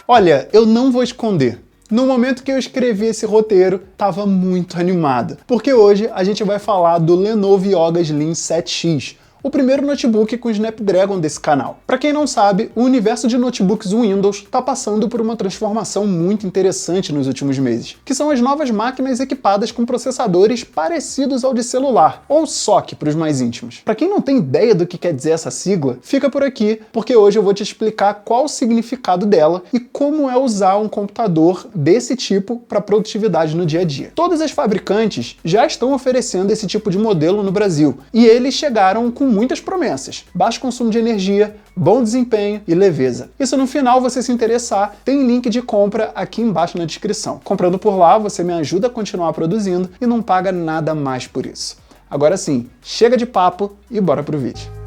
Olha, eu não vou esconder. No momento que eu escrevi esse roteiro, estava muito animado, porque hoje a gente vai falar do Lenovo Yoga Slim 7X, o primeiro notebook com Snapdragon desse canal. Para quem não sabe, o universo de notebooks Windows está passando por uma transformação muito interessante nos últimos meses, que são as novas máquinas equipadas com processadores parecidos ao de celular, ou SoC para os mais íntimos. Para quem não tem ideia do que quer dizer essa sigla, fica por aqui, porque hoje eu vou te explicar qual o significado dela e como é usar um computador desse tipo para produtividade no dia a dia. Todas as fabricantes já estão oferecendo esse tipo de modelo no Brasil, e eles chegaram com muitas promessas: baixo consumo de energia, bom desempenho e leveza. E se no final você se interessar, tem link de compra aqui embaixo na descrição. Comprando por lá, você me ajuda a continuar produzindo e não paga nada mais por isso. Agora sim, chega de papo e bora pro vídeo.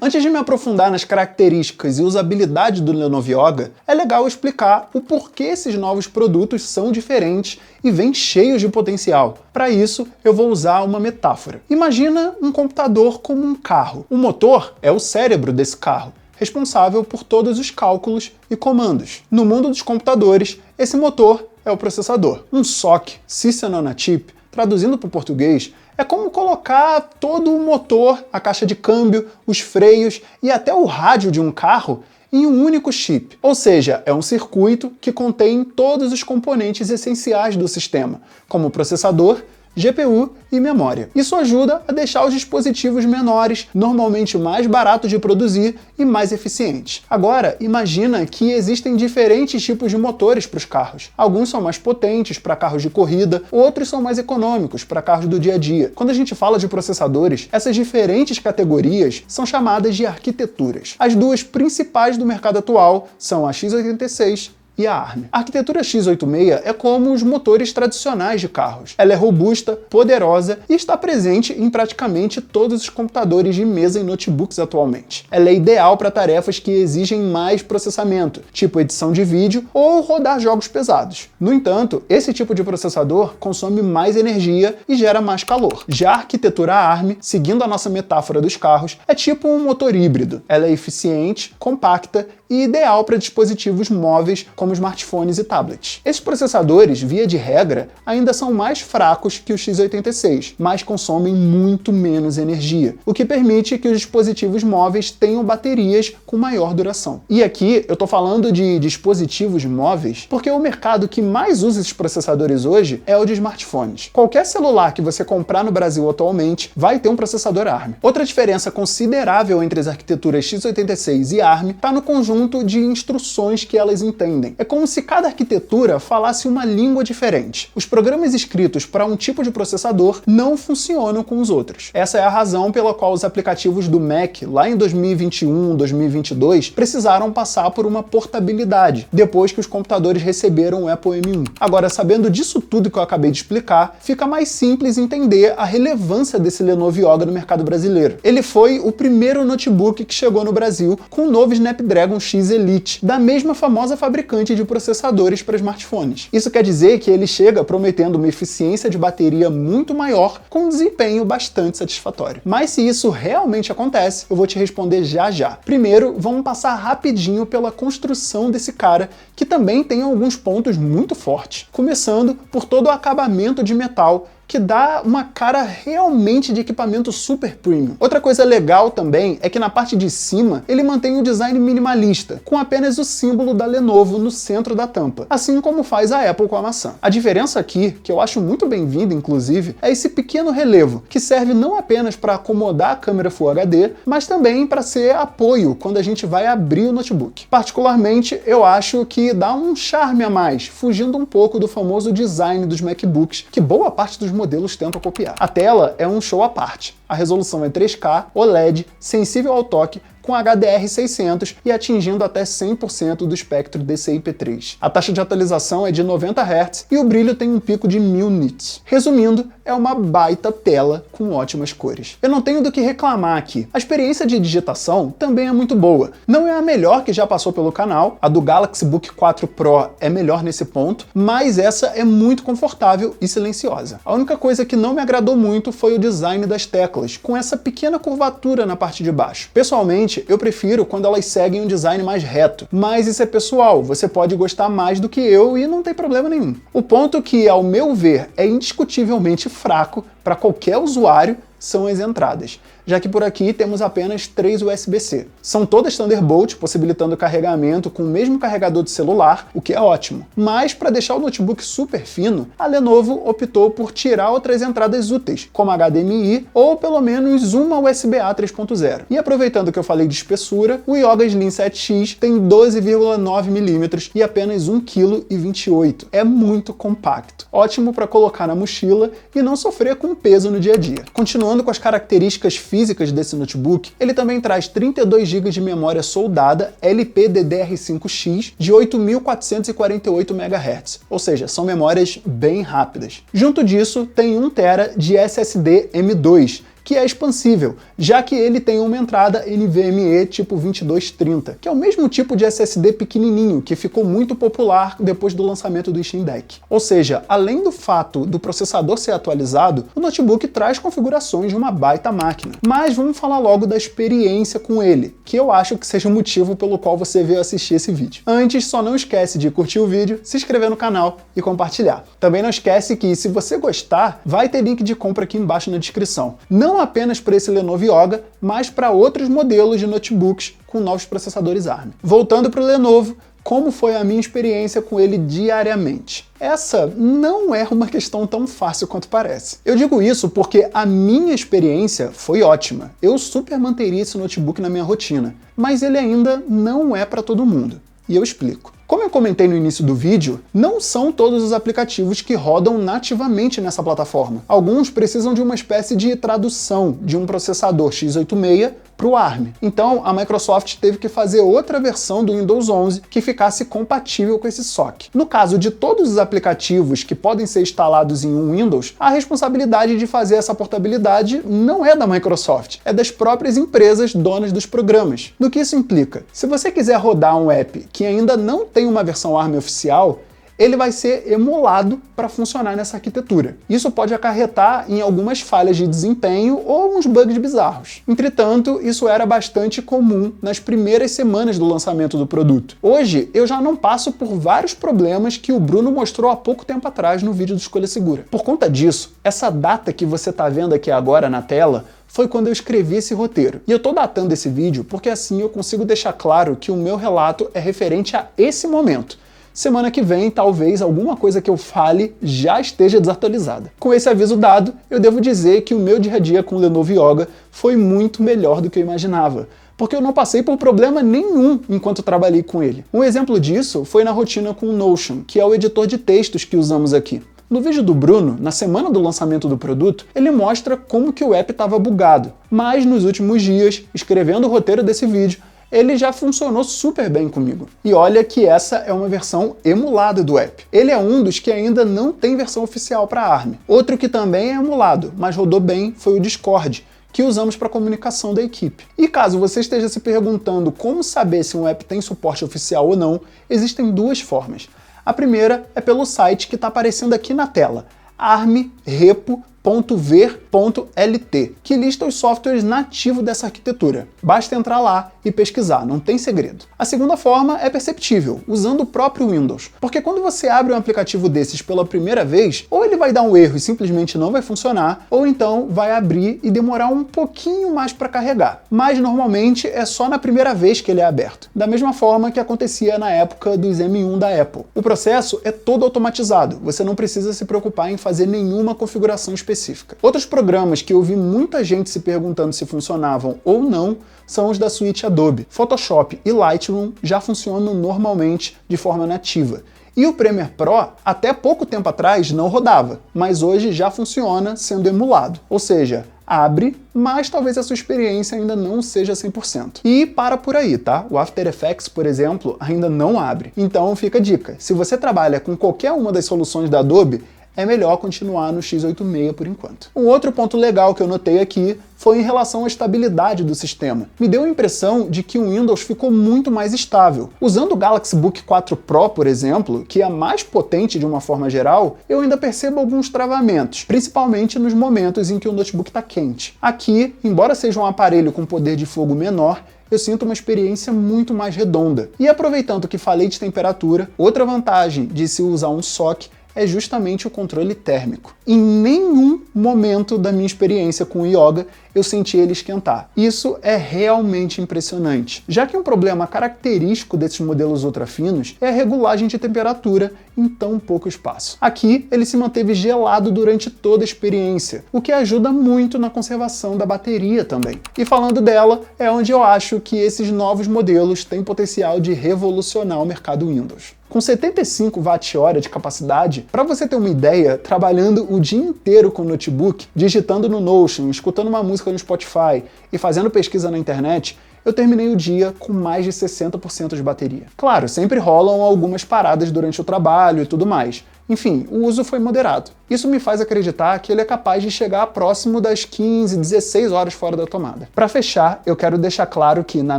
Antes de me aprofundar nas características e usabilidade do Lenovo Yoga, é legal explicar o porquê esses novos produtos são diferentes e vêm cheios de potencial. Para isso, eu vou usar uma metáfora. Imagina um computador como um carro. O motor é o cérebro desse carro, responsável por todos os cálculos e comandos. No mundo dos computadores, esse motor é o processador. Um SoC, System on a Chip, traduzindo para o português, é como colocar todo o motor, a caixa de câmbio, os freios e até o rádio de um carro em um único chip. Ou seja, é um circuito que contém todos os componentes essenciais do sistema, como o processador, GPU e memória. Isso ajuda a deixar os dispositivos menores, normalmente mais baratos de produzir e mais eficientes. Agora, imagina que existem diferentes tipos de motores para os carros. Alguns são mais potentes para carros de corrida, outros são mais econômicos para carros do dia a dia. Quando a gente fala de processadores, essas diferentes categorias são chamadas de arquiteturas. As duas principais do mercado atual são a x86 e a ARM. A arquitetura x86 é como os motores tradicionais de carros. Ela é robusta, poderosa e está presente em praticamente todos os computadores de mesa e notebooks atualmente. Ela é ideal para tarefas que exigem mais processamento, tipo edição de vídeo ou rodar jogos pesados. No entanto, esse tipo de processador consome mais energia e gera mais calor. Já a arquitetura ARM, seguindo a nossa metáfora dos carros, é tipo um motor híbrido. Ela é eficiente, compacta e ideal para dispositivos móveis como smartphones e tablets. Esses processadores, via de regra, ainda são mais fracos que o x86, mas consomem muito menos energia, o que permite que os dispositivos móveis tenham baterias com maior duração. E aqui eu estou falando de dispositivos móveis porque o mercado que mais usa esses processadores hoje é o de smartphones. Qualquer celular que você comprar no Brasil atualmente vai ter um processador ARM. Outra diferença considerável entre as arquiteturas x86 e ARM está no conjunto de instruções que elas entendem. É como se cada arquitetura falasse uma língua diferente. Os programas escritos para um tipo de processador não funcionam com os outros. Essa é a razão pela qual os aplicativos do Mac, lá em 2021, 2022, precisaram passar por uma portabilidade, depois que os computadores receberam o Apple M1. Agora, sabendo disso tudo que eu acabei de explicar, fica mais simples entender a relevância desse Lenovo Yoga no mercado brasileiro. Ele foi o primeiro notebook que chegou no Brasil com o novo Snapdragon X Elite, da mesma famosa fabricante de processadores para smartphones. Isso quer dizer que ele chega prometendo uma eficiência de bateria muito maior, com um desempenho bastante satisfatório. Mas se isso realmente acontece, eu vou te responder já já. Primeiro, vamos passar rapidinho pela construção desse cara, que também tem alguns pontos muito fortes, começando por todo o acabamento de metal, que dá uma cara realmente de equipamento super premium. Outra coisa legal também é que na parte de cima ele mantém um design minimalista, com apenas o símbolo da Lenovo no centro da tampa, assim como faz a Apple com a maçã. A diferença aqui, que eu acho muito bem-vinda inclusive, é esse pequeno relevo, que serve não apenas para acomodar a câmera Full HD, mas também para ser apoio quando a gente vai abrir o notebook. Particularmente, eu acho que dá um charme a mais, fugindo um pouco do famoso design dos MacBooks, que boa parte dos modelos tentam copiar. A tela é um show à parte. A resolução é 3K, OLED, sensível ao toque, com HDR600 e atingindo até 100% do espectro DCI-P3. A taxa de atualização é de 90 Hz e o brilho tem um pico de 1000 nits. Resumindo, é uma baita tela com ótimas cores. Eu não tenho do que reclamar aqui. A experiência de digitação também é muito boa. Não é a melhor que já passou pelo canal, a do Galaxy Book 4 Pro é melhor nesse ponto, mas essa é muito confortável e silenciosa. A única coisa que não me agradou muito foi o design das teclas, com essa pequena curvatura na parte de baixo. Pessoalmente, eu prefiro quando elas seguem um design mais reto, mas isso é pessoal, você pode gostar mais do que eu e não tem problema nenhum. O ponto que, ao meu ver, é indiscutivelmente fraco para qualquer usuário são as entradas, já que por aqui temos apenas 3 USB-C. São todas Thunderbolt, possibilitando carregamento com o mesmo carregador de celular, o que é ótimo. Mas para deixar o notebook super fino, a Lenovo optou por tirar outras entradas úteis, como HDMI ou pelo menos uma USB-A 3.0. E aproveitando que eu falei de espessura, o Yoga Slim 7X tem 12,9 mm e apenas 1,28 kg. É muito compacto. Ótimo para colocar na mochila e não sofrer com peso no dia a dia. Continuando com as características físicas desse notebook, ele também traz 32 GB de memória soldada LPDDR5X de 8.448 MHz, ou seja, são memórias bem rápidas. Junto disso, tem 1 TB de SSD M2, que é expansível, já que ele tem uma entrada NVMe tipo 2230, que é o mesmo tipo de SSD pequenininho, que ficou muito popular depois do lançamento do Steam Deck. Ou seja, além do fato do processador ser atualizado, o notebook traz configurações de uma baita máquina. Mas vamos falar logo da experiência com ele, que eu acho que seja o motivo pelo qual você veio assistir esse vídeo. Antes, só não esquece de curtir o vídeo, se inscrever no canal e compartilhar. Também não esquece que, se você gostar, vai ter link de compra aqui embaixo na descrição. Não apenas para esse Lenovo Yoga, mas para outros modelos de notebooks com novos processadores ARM. Voltando para o Lenovo, como foi a minha experiência com ele diariamente? Essa não é uma questão tão fácil quanto parece. Eu digo isso porque a minha experiência foi ótima. Eu super manteria esse notebook na minha rotina, mas ele ainda não é para todo mundo. E eu explico. Como eu comentei no início do vídeo, não são todos os aplicativos que rodam nativamente nessa plataforma. Alguns precisam de uma espécie de tradução de um processador x86 para o ARM. Então, a Microsoft teve que fazer outra versão do Windows 11 que ficasse compatível com esse SoC. No caso de todos os aplicativos que podem ser instalados em um Windows, a responsabilidade de fazer essa portabilidade não é da Microsoft, é das próprias empresas donas dos programas. No que isso implica? Se você quiser rodar um app que ainda não tem uma versão ARM oficial, ele vai ser emulado para funcionar nessa arquitetura. Isso pode acarretar em algumas falhas de desempenho ou uns bugs bizarros. Entretanto, isso era bastante comum nas primeiras semanas do lançamento do produto. Hoje, eu já não passo por vários problemas que o Bruno mostrou há pouco tempo atrás no vídeo do Escolha Segura. Por conta disso, essa data que você está vendo aqui agora na tela foi quando eu escrevi esse roteiro. E eu tô datando esse vídeo porque assim eu consigo deixar claro que o meu relato é referente a esse momento. Semana que vem, talvez alguma coisa que eu fale já esteja desatualizada. Com esse aviso dado, eu devo dizer que o meu dia a dia com o Lenovo Yoga foi muito melhor do que eu imaginava, porque eu não passei por problema nenhum enquanto trabalhei com ele. Um exemplo disso foi na rotina com o Notion, que é o editor de textos que usamos aqui. No vídeo do Bruno, na semana do lançamento do produto, ele mostra como que o app estava bugado, mas nos últimos dias, escrevendo o roteiro desse vídeo, ele já funcionou super bem comigo. E olha que essa é uma versão emulada do app. Ele é um dos que ainda não tem versão oficial para ARM. Outro que também é emulado, mas rodou bem, foi o Discord, que usamos para comunicação da equipe. E caso você esteja se perguntando como saber se um app tem suporte oficial ou não, existem duas formas. A primeira é pelo site que está aparecendo aqui na tela, armrepo.ver.lt, que lista os softwares nativos dessa arquitetura. Basta entrar lá e pesquisar, não tem segredo. A segunda forma é perceptível, usando o próprio Windows, porque quando você abre um aplicativo desses pela primeira vez, ou ele vai dar um erro e simplesmente não vai funcionar, ou então vai abrir e demorar um pouquinho mais para carregar. Mas normalmente é só na primeira vez que ele é aberto, da mesma forma que acontecia na época dos M1 da Apple. O processo é todo automatizado, você não precisa se preocupar em fazer nenhuma configuração específica. Outros programas que eu vi muita gente se perguntando se funcionavam ou não são os da suíte Adobe. Photoshop e Lightroom já funcionam normalmente de forma nativa. E o Premiere Pro, até pouco tempo atrás, não rodava, mas hoje já funciona sendo emulado. Ou seja, abre, mas talvez a sua experiência ainda não seja 100%. E para por aí, tá? O After Effects, por exemplo, ainda não abre. Então fica a dica, se você trabalha com qualquer uma das soluções da Adobe, é melhor continuar no x86 por enquanto. Um outro ponto legal que eu notei aqui foi em relação à estabilidade do sistema. Me deu a impressão de que o Windows ficou muito mais estável. Usando o Galaxy Book 4 Pro, por exemplo, que é mais potente de uma forma geral, eu ainda percebo alguns travamentos, principalmente nos momentos em que o notebook está quente. Aqui, embora seja um aparelho com poder de fogo menor, eu sinto uma experiência muito mais redonda. E aproveitando que falei de temperatura, outra vantagem de se usar um SoC é justamente o controle térmico. Em nenhum momento da minha experiência com o Yoga eu senti ele esquentar. Isso é realmente impressionante, já que um problema característico desses modelos ultra finos é a regulagem de temperatura em tão pouco espaço. Aqui ele se manteve gelado durante toda a experiência, o que ajuda muito na conservação da bateria também. E falando dela, é onde eu acho que esses novos modelos têm potencial de revolucionar o mercado Windows. Com 75 Wh de capacidade, para você ter uma ideia, trabalhando o dia inteiro com o notebook, digitando no Notion, escutando uma música no Spotify e fazendo pesquisa na internet, eu terminei o dia com mais de 60% de bateria. Claro, sempre rolam algumas paradas durante o trabalho e tudo mais. Enfim, o uso foi moderado. Isso me faz acreditar que ele é capaz de chegar próximo das 15, 16 horas fora da tomada. Para fechar, eu quero deixar claro que, na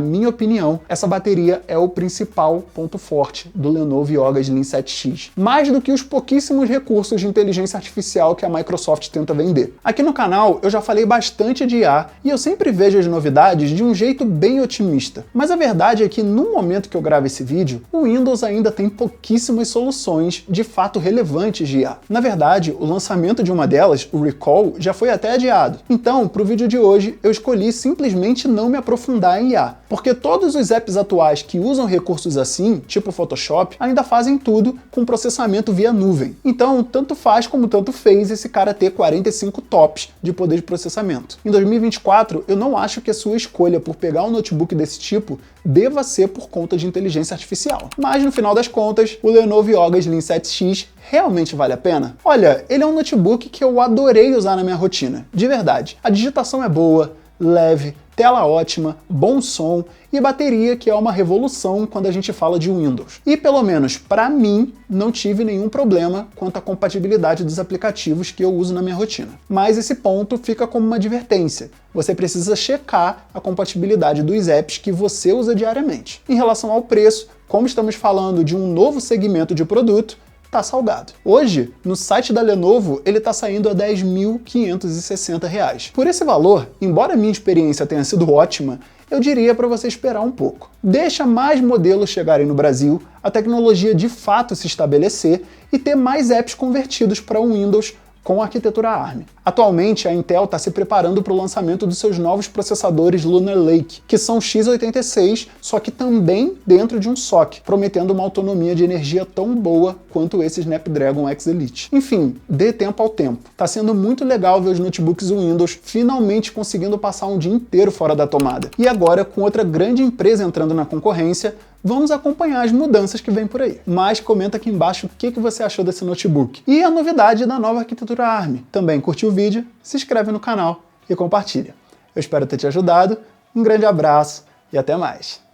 minha opinião, essa bateria é o principal ponto forte do Lenovo Yoga Slim 7X, mais do que os pouquíssimos recursos de inteligência artificial que a Microsoft tenta vender. Aqui no canal eu já falei bastante de IA e eu sempre vejo as novidades de um jeito bem otimista, mas a verdade é que no momento que eu gravo esse vídeo, o Windows ainda tem pouquíssimas soluções de fato relevantes de IA. Na verdade, o lançamento de uma delas, o Recall, já foi até adiado. Então, para o vídeo de hoje, eu escolhi simplesmente não me aprofundar em IA, porque todos os apps atuais que usam recursos assim, tipo Photoshop, ainda fazem tudo com processamento via nuvem. Então, tanto faz como tanto fez esse cara ter 45 TOPS de poder de processamento. Em 2024, eu não acho que a sua escolha por pegar um notebook desse tipo deva ser por conta de inteligência artificial. Mas, no final das contas, o Lenovo Yoga Slim 7X realmente vale a pena? Olha, ele é um notebook que eu adorei usar na minha rotina, de verdade. A digitação é boa, leve, tela ótima, bom som e bateria, que é uma revolução quando a gente fala de Windows. E pelo menos para mim, não tive nenhum problema quanto à compatibilidade dos aplicativos que eu uso na minha rotina. Mas esse ponto fica como uma advertência. Você precisa checar a compatibilidade dos apps que você usa diariamente. Em relação ao preço, como estamos falando de um novo segmento de produto, tá salgado. Hoje, no site da Lenovo, ele tá saindo a R$ 10.560. Por esse valor, embora a minha experiência tenha sido ótima, eu diria para você esperar um pouco. Deixa mais modelos chegarem no Brasil, a tecnologia de fato se estabelecer e ter mais apps convertidos para o Windows com a arquitetura ARM. Atualmente, a Intel está se preparando para o lançamento dos seus novos processadores Lunar Lake, que são x86, só que também dentro de um SoC, prometendo uma autonomia de energia tão boa quanto esse Snapdragon X Elite. Enfim, dê tempo ao tempo. Tá sendo muito legal ver os notebooks Windows finalmente conseguindo passar um dia inteiro fora da tomada. E agora, com outra grande empresa entrando na concorrência, vamos acompanhar as mudanças que vem por aí. Mas comenta aqui embaixo o que você achou desse notebook. E a novidade da nova arquitetura ARM. Também curtiu o vídeo, se inscreve no canal e compartilha. Eu espero ter te ajudado, um grande abraço e até mais.